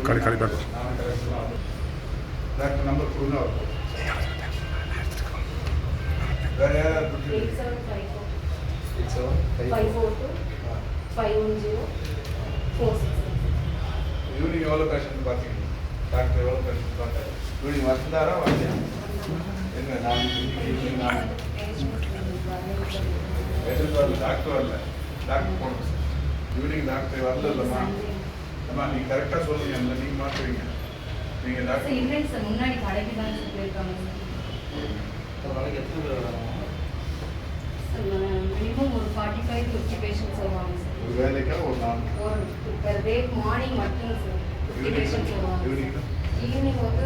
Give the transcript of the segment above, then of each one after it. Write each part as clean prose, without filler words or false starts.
खाली बैठो doctor number கொடுங்க வேற யாராவது 8754 ஈவினிங் எவ்வளோ பேஷண்ட் பார்த்தீங்க டாக்டர் எவ்வளோ பேஷண்ட் பார்த்தாரு ஈவினிங் வந்தாரா வரலையா எங்க நான் ஈவினிங் நான் பேஷண்ட் வரல டாக்டர் வரல டாக்டர் போகணும் ஈவினிங் டாக்டர் வரல இல்லைம்மா அம்மா நீங்கள் கரெக்டாக சொல்லுங்க இல்லை நீங்கள் மாற்றுவீங்க நீங்கள் டாக்டர் இல்லைங்க சார் முன்னாடி கடைக்கு தான் சார் போயிருக்காங்க சார் நாளைக்கு எத்தனை பேர் வராங்க சார் மினிமம் ஒரு 45 to 50 பேஷண்ட்ஸ் வருவாங்க சார் ஒரு வேலைக்கா ஒரு நாள் ஒரு பெர் டே மார்னிங் மட்டும் சார் 50 பேஷண்ட்ஸ் வருவாங்க ஈவினிங் வந்து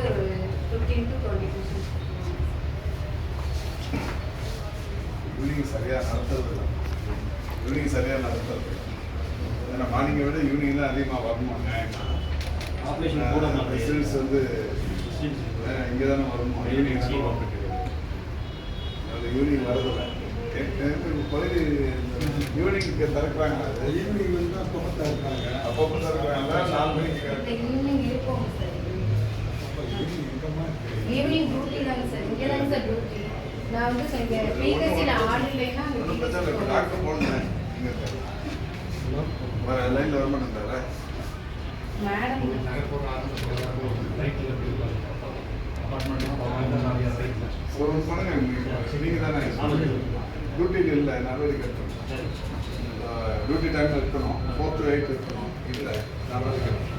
15 to 20 பேஷண்ட்ஸ் ஈவினிங் சரியாக நடத்துறது இல்லை ஈவினிங் சரியாக நடத்துறது ஏன்னா மார்னிங்கை விட ஈவினிங் தான் அதிகமாக வரணும் ஆப்ரேஷன் கூட ரெசிடென்ஸ் வந்து இங்கே தானே வரணும் ஈவினிங் அது ஈவினிங் வரதில்லை பகுதி ஈவினிங் திறக்கிறாங்க அது ஈவினிங் வந்து அப்பப்போ திறக்கிறாங்க அப்பப்போ திறக்கிறாங்க 4 மணிக்கு ஈவினிங் இருக்கும் சார் ஈவினிங் டியூட்டி தாங்க சார் இங்கே தாங்க சார் டியூட்டி நான் வந்து இங்கே பிஹெச்சியில் ஆள் இல்லைன்னா ஒன்றும் பிரச்சனை இல்லை டாக்டர் போகணும் இங்கே வர லைனில் வர மாட்டேங்கிறாரா மேடம் ஒரு பண்ணுங்க நீங்கள் தானே டியூட்டியில் இல்லை நடவடிக்கை எடுக்கணும் டியூட்டி டைமில் இருக்கணும் 4 to 8 இருக்கணும் இல்லை நடவடிக்கை எடுக்கணும்